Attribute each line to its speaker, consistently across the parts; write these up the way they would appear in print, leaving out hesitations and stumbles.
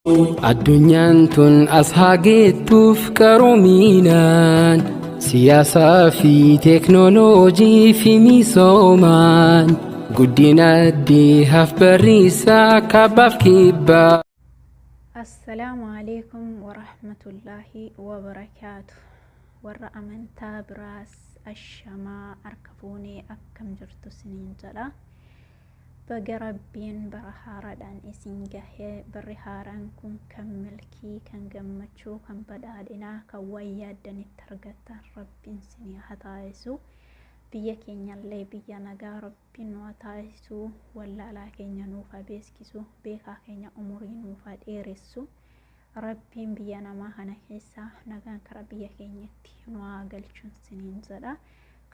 Speaker 1: Addunyaan tun as haa geettuuf qaroominaan siyaasaa fi teeknooloojii fi misoomaan guddina addihaaf barriisaa kaabaaf kibbaa.
Speaker 2: Assalaamu alaikum warahmatullahi wabarakaatu. Warra amantaa biraas ashamaa harka fuunee akkam jirtu isiniin jedha. Baga Rabbiin bara haaraadhaan isin gahee barri haaraan kun kan milkii, kan gammachuu, kan badhaadhinaa, kan wayyaadanitti argattan Rabbiin isinii haa taasisu. Biyya keenyallee biyya nagaa Rabbiin nu haa taasisu. Wallaalaa keenya nuuf haa beeksisu. Beekaa keenya umurii nuuf haa dheeressu. Rabbiin biyya namaa kana keessaa nagaan karaa biyya keenyatti nu haa galchuun isiniin jedha.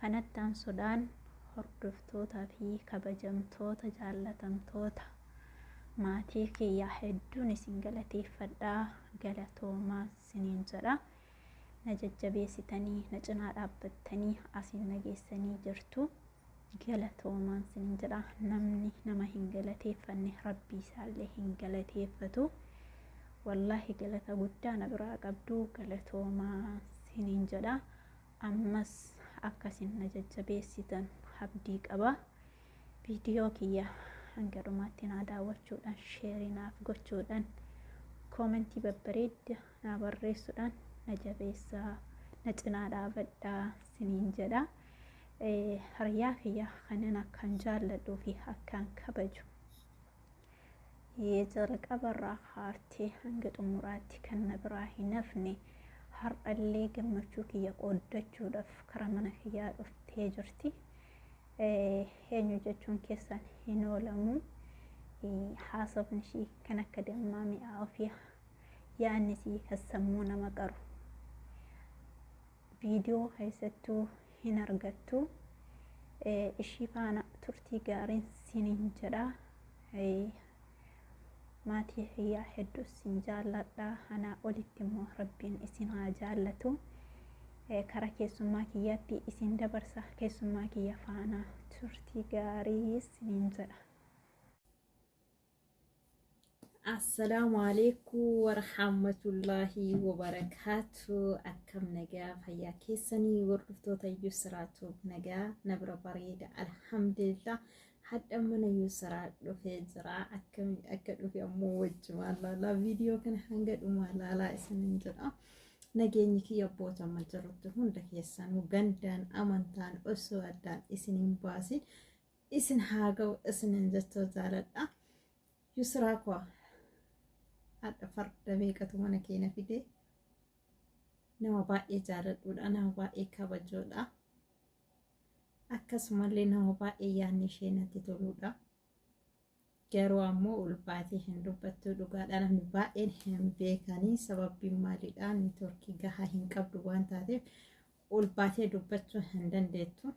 Speaker 2: Kanatti aansuudhaan hordoftootaa fi kabajamtoota jaallatamtoota maatii kiyyaa hedduun isin galateeffadhaa, galatoomaa isiniin jedha. Na jajjabeessitanii na cinaa dhaabbattanii asiin nageessanii jirtu, galatoomaa isiniin jedha. Namni nama hin galateeffanne Rabbii isaallee hin galateeffatu. Wallahi galata guddaa na biraa qabdu, galatoomaa isiniin jedha. Ammas akkasin na jajjabeessitan abdii qaba. Viidiyoo kiyya hanga dhumaatti na daawwachuudhaan, sheerii naaf gochuudhaan, koomentii babbareedda na barreessuudhaan na jabeessaa, na cinaa dhaabadhaa isiniin jedha. Hiriyaa kiyya kanan akkan jaalladhuu fi akkaan kabaju, jalqabarraa kaartee hanga xumuraatti kan na biraa hin hafne har'allee gammachuu kiyya qooddachuudhaaf karaa mana kiyyaa dhuftee jirti. Eenyu jechuun keessan hin oolamu. Haasofni ishii kan akka dammaa mi'aawuu fi yaadni ishii kan sammuu nama qaru viidiyoo keessattuu hin argattu. Ishii faana turtii gaariin isiniin jedha. Maatii kiyyaa hedduu isin jaalladha. Anaa olitti immoo Rabbiin isin haa jaallatu. Karaa keessummaa kiyyaatti isin dabarsa. Keessummaa kiyya faana turtii gaarii isiniin jedha.
Speaker 3: Assalaamu alaikum warahmatullahi wabarakaatu. Akkam nagaa fayyaa keessanii hordoftoota Yusraatu nagaa na bira bareeda alhamdulillah. Hadda mana Yusraa dhufee jira. Akka dhufe ammoo wajjumaan laalaa viidiyoo kana hanga dhumaa laalaa isiniin jedha. Nageenyi kiyya bootama jirtu hunda keessanuu gandaan amantaan osoo addaan isiniin baasin isin haa ga'u isiniin jechuu jaaladha. Yusraa koo hadda farda beekatu mana keenya fide nama baay'ee jaaladhuudha, nama baay'ee kabajuudha. Akkasumallee nama baay'ee yaadni ishee natti toluudha. Garuu ammoo ulfaatee hin dubbattu dhugaadha. Namni baay'een hin beekanii sababiin maaliidha? Neetwoorkii gahaa hin qabdu waan taateef ulfaatee dubbachuu hin dandeettu.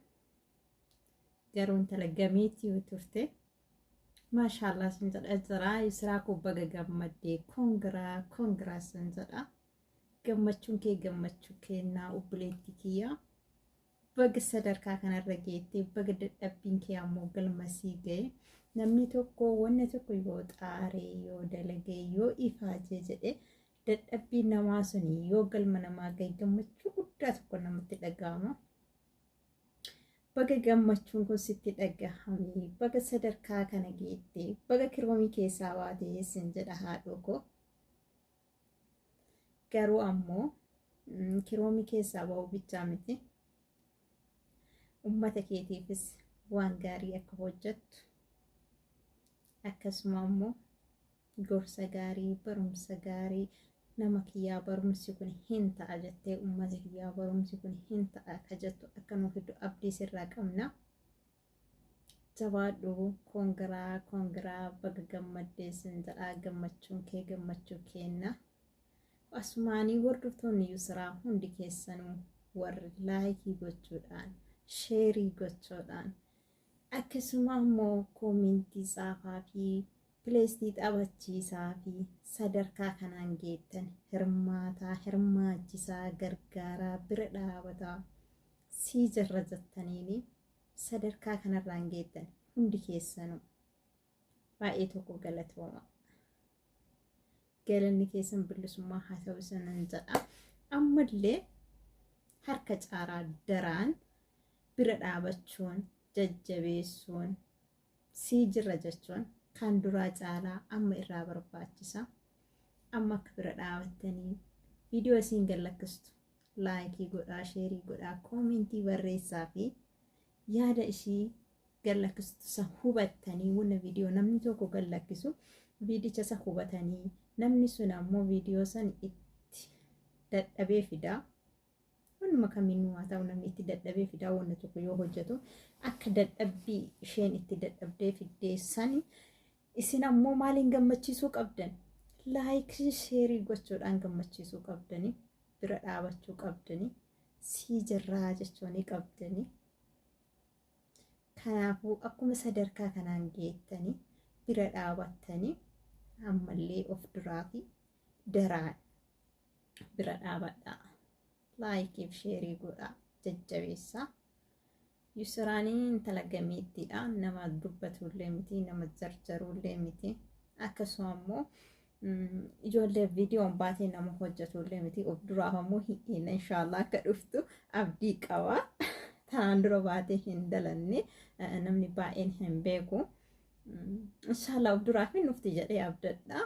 Speaker 3: Garuu intala gameetii yoo turte maashaallah sin jedha jira. Yusraa koo baga gammaddee koongiraa sin jedha. Gammachuun kee gammachuu kennaa obboleettii kiyya. Baga sadarkaa kanarra geettee, baga dadhabbiin kee ammoo galmasii ga'e. Namni tokko wanni tokko yoo xaaree, yoo dalagee, yoo ifaajee jedhe dadhabbiin namaa suni yoo galma namaa ga'e gammachuu guddaa tokko namatti dhaga'ama. Baga gammachuun kun sitti dhagahame, baga sadarkaa kana geettee, baga kiroomii keessaa baatee sin jedha haadhoo koo. Garuu ammoo kiroomii keessaa ba'uu bichaa miti. Ummata keetiifis waan gaarii akka hojjettu, akkasuma ammoo gorsa gaarii, barumsa gaarii nama kiyyaa barumsi kun hin ta'a jettee ummata kiyyaa barumsi kun hin ta'a akka jettu akka nuuf iddoo abdii sirraa qabna. Jabaadhu, koongiraa baga gammaddee sin jedha. Gammachuun kee gammachuu kenna. Asumaanii hordoftoonni Yusraa hundi keessanuu warri laayikii gochuudhaan, sheerii gochuudhaan, akkasuma ammoo koomentii tsaafaa fi pileestii taphachiisaa fi sadarkaa kanaan geettan hirmaataa, hirmaachisaa, gargaaraa, bira dhaabataa sii jarra jettaniini sadarkaa kanarraan geettan hundi keessanuu baay'ee tokko galatooma. galanni keessan bilisummaa haa ta'u sanan jedha. Ammallee harka caaraa daraan bira dhaabachuun jajjabeessuun sii jirra jechuun kan duraa caalaa amma irraa barbaachisa. Amma akka bira dhaabattanii viidiyoo isiin gallakkistu laayikii godhaa, sheerii godhaa, koomentii barreessaa fi yaada ishii gallakkistu isa hubattanii wanna viidiyoo namni tokko gallakkisu viidicha isa hubatanii namni sun ammoo viidiyoo san itti dadhabee fidaa. Wannuma kamiinuu haa ta'u namni itti dadhabee fidaa wanna tokko yoo hojjetu akka dadhabbii isheen itti dadhabdee fiddeessani isin ammoo maaliin gammachiisuu qabdan? Laayikii sheerii gochuudhaan gammachiisuu qabdanii, bira dhaabachuu qabdanii, sii jirraa jechuun qabdanii. Kanaafuu akkuma sadarkaa kanaan geettanii bira dhaabattanii ammallee of duraa fi daraan bira dhaabadhaa. Laayikii fi sheerii godhaa, jajjabeessaa. Yusraanii intala gameettiidha. Nama dubbatullee miti, nama jarjarullee miti. Akkasuma immoo ijoollee viidiyoon baatee nama hojjetullee miti. Of duraaf ammoo hin inshaallah akka dhuftu abdii qaba. Tanaan dura baatee hin dalanne namni baay'een hin beeku. Inshaallah of duraaf hin dhufti jedhee abdadha.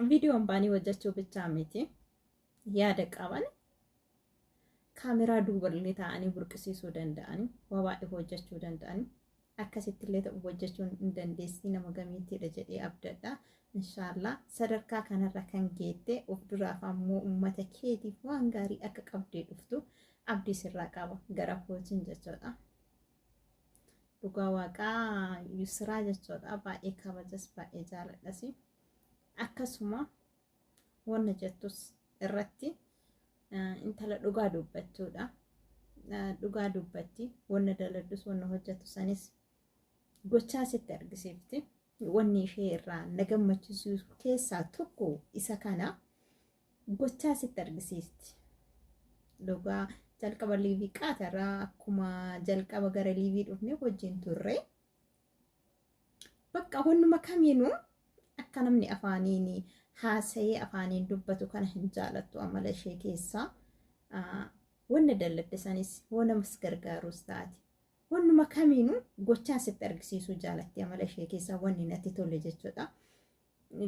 Speaker 3: Viidiyoon baanii hojjechuu bichaa miti. Yaada qaban kaameraa duuballee taa'anii burqisiisuu danda'anii waa baay'ee hojjechuu danda'anii akkasitti illee ta'u hojjechuu hin dandeessi nama gameettiidha jedhee abdadha. Inshaallah sadarkaa kanarra kan geette of duraaf ammoo uummata keetiif waan gaarii akka qabdee dhuftu abdii sirraa qaba gara kootiin jechuudha. Dhugaa waaqaa Yusraa jechuudha. Baay'ee kabajas baay'ee jaaladhas. Akkasuma wanna jettus irratti intala dhugaa dubbachuudha. Dhugaa dubbatti wanna daladdus wanna hojjetu sanis gochaa sitti argisiifti. Wanni ishee irraa na gammachiisu keessaa tokko isa kana gochaa sitti argisiifti. Dhugaa jalqaba liivii qaatarraa akkuma jalqaba gara liivii dhufne wajjin turre. Bakka wannuma kamiinuu akka namni afaaniin haasa'ee afaaniin dubbatu kana hin jaalattu amala ishee keessaa. Wanna dalladde sanis wanna mas gargaarus taati. Wannuma kamiinuu gochaan sitti argisiisuu jaalatti amala ishee keessaa wanni natti tole jechuudha.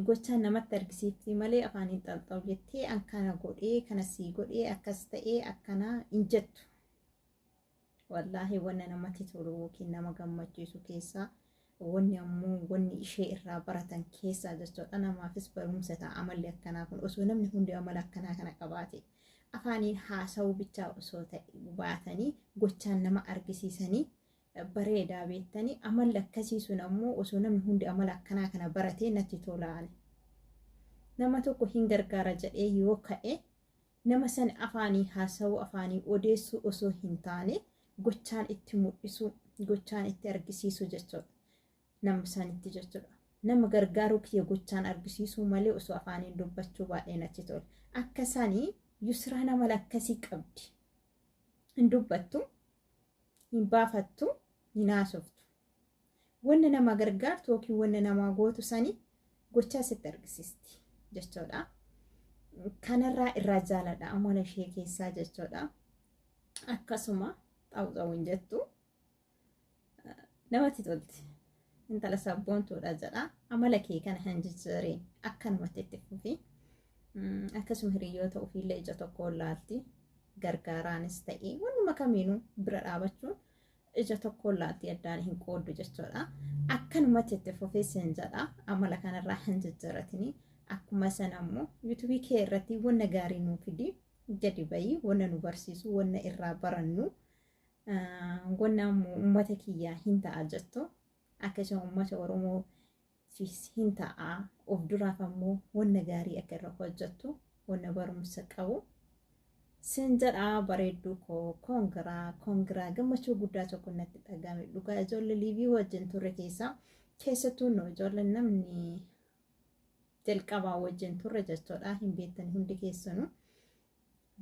Speaker 3: Gochaan namatti argisiifti malee afaaniin xalxaa'u jettee akkana godhee kana sii godhee akkas ta'ee akkana hin jettu. Wallaahi wanna namatti tolu yookiin nama gammachiisu keessaa wanni ammoo wanni ishee irraa baratan keessaa jechuudha. Namaafis barumsa ta'a amalli akkanaa kun osoo namni hundi amala akkanaa kana qabaate. Afaaniin haasa'uu bichaa osoo baatanii gochaan nama argisiisanii bareedaa beektanii amalli akkasii sun ammoo osoo namni hundi amala akkanaa kana baratee natti tolaan. Nama tokko hin gargaara jedhee yoo ka'e nama san afaanii haasa'uu afaanii odeessuu osoo hin taane gochaan itti mul'isu gochaan itti argisiisu jechuudha. Nama sanitti jechuudha. Nama gargaaruu kiyya gochaan argisiisuu malee osoo afaaniin dubbachuu baay'ee natti tola. Akka sanii Yusraa nama lakkasii qabdi. Hin dubbattu, hin baafattu, hin haasoftu. Wanna nama gargaartu yookiin wanna nama gootu sani gochaa sitti argisiisti jechuudha. Kanarraa irraa jaaladha amala ishee keessaa jechuudha. Akkasuma xaa'u hin jettu. Namatti tolti. Intala sabboontuudha jedha. Amala kee kana hin jijjiireen akkanumatti itti fufi. Akkasuma hiriyoota ofiillee ija tokkoon laalti gargaaraanis ta'ee wannuma kamiinuu bira dhaabachuun ija tokkoon laalti addaan hin qooddu jechuudha. Akkanumatti itti fufeessin jedha amala kanarraa hin jijjiiratini. Akkuma san ammoo yuutuubii kee irratti wanna gaarii nuu fidi gadi bayii wanna nu barsiisu wanna irraa barannu wanna ammoo uummata kiyyaa hin ta'a jettu akkasuma uummata Oromoo hin ta'a of duraaf ammoo wanna gaarii akka irra hojjettu wanna barumsa qabu sin jedhaa bareedduu koo koongiraa gammachuu guddaa tokko natti dhagahame. Dhugaa ijoollee liivii wajjin turre keessattuu no ijoolleen namni jalqabaa wajjin turre jechuudha. Hin beektan hundi keessanuu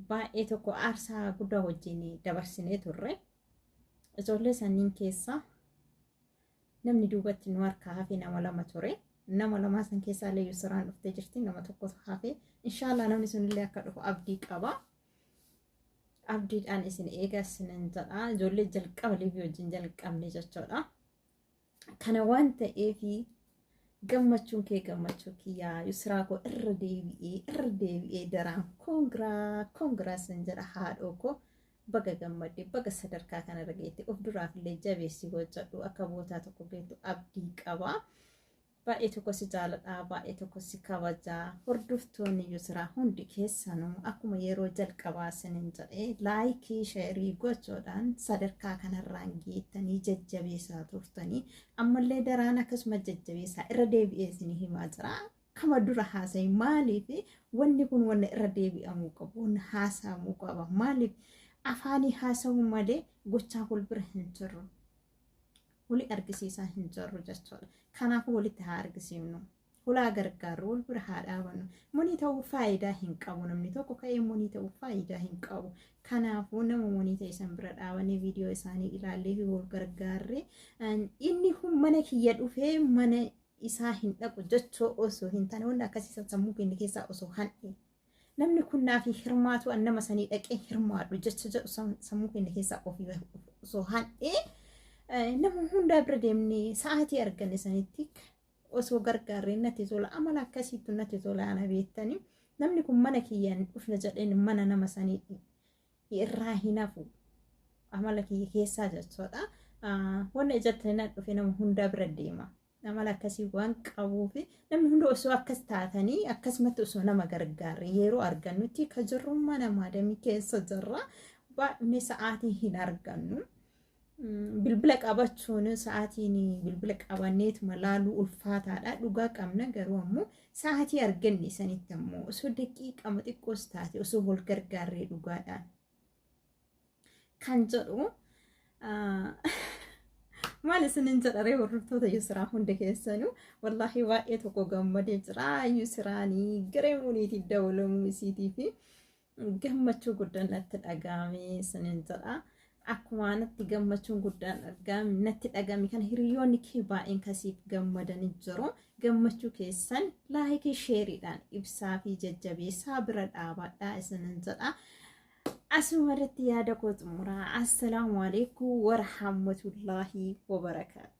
Speaker 3: baay'ee tokko aarsaa guddaa wajjin dabarsinee turre. Ijoollee sanniin keessa namni duubatti nu harkaa hafe nama lama ture. nama lamaa san keessaa illee Yusraan dhuftee jirti nama tokko hafe inshallah namni sun illee akka dhufu abdii qaba. Abdiidhaan isin eegaa isinin jedha ijoollee jalqaba liivii wajjin jalqabne jechuudha. Kana waan ta'eefi gammachuun kee gammachuu kiyyaa Yusraa koo irra deebi'ee daraan koongiraa sin jedha haadhoo koo baga gammadde baga sadarkaa kanarra geette of duraaf illee jabeessi hojjedhu akka bootaa tokko geettu abdii qaba. Baay'ee tokko si jaaladha baay'ee tokko si kabajaa hordoftoonni Yusraa hundi keessanuu akkuma yeroo jalqabaa isinin jedhee laayikii sheerii gochuudhaan sadarkaa kanarraan geettanii jajjabeessaa turtanii ammallee daraan akkasuma jajjabeessaa irra deebi'ee isin himaa jira. Kama dura haasa'e maaliif wanni kun wanna irra deebi'amuu qabu wanna haasa'amuu qaba maaliif afaanii haasa'uu malee gochaa wal bira hin jirru. Wali argisiisaa hin jirru jechuudha. Kanaafuu walitti haa argisiifnu. Hulaa gargaaru wal bira haa dhaabannu. Monii ta'uu faayidaa hin qabu namni tokko ka'ee monii ta'uu faayidaa hin qabu. Kanaafuu nama monii ta'e san bira dhaabanii viidiyoo isaanii ilaallee fi wal gargaarree inni mana kiyya dhufee mana isaa hin dhaqu jechoo osoo hin taane wanni akkasii sammuu keenya keessaa osoo hanqe. Namni kun naaf hirmaatu an nama sanii dhaqee hirmaadhu jecha jedhu sammuu keenya keessaa ofii osoo hanqe. Nama hundaa bira deemnee sa'aatii arganne sanitti osoo gargaarree natti tola amala akkasiitu natti tola ana beektanii namni kun mana kiyyaan dhufna jedheen mana nama sanii irraa hin hafu amala kiyya keessaa jechuudha. Wanna ijatti na dhufe nama hundaa bira deema amala akkasii waan qabuuf namni hunda osoo akkas taatanii akkasumatti osoo nama gargaarre yeroo argannutti ka jirrummaa namaa damii keessa jirra baay'ee sa'aatii hin argannu. Bilbila qabachuun sa'aatiin bilbila qabanneetuma laaluu ulfaataadha dhugaa qabna garuu ammoo sa'aatii arganne sanitti ammoo osoo daqiiqama xiqqoos taate osoo wal gargaarree dhugaadhaan kan jedhu maal isinin jedharee hordoftoota Yusraa hunda keessanuu wallaahi baay'ee tokko gammadee jira. Yusraanii garee muniitii dabalamuu isiitii fi gammachuu guddaan natti dhagahame isinin jedha. Akkuma natti gammachuun guddaan natti dhagahame kana hiriyoonni kee baay'een kasiif gammadanii jiru. Gammachuu keessan laayikii sheeriidhaan ibsaa fi jajjabeessaa bira dhaabadhaa isinin jedha. Asuma irratti yaada koo xumuraa. Assalaamu alaikum warahmatullaahi wabarakaatu.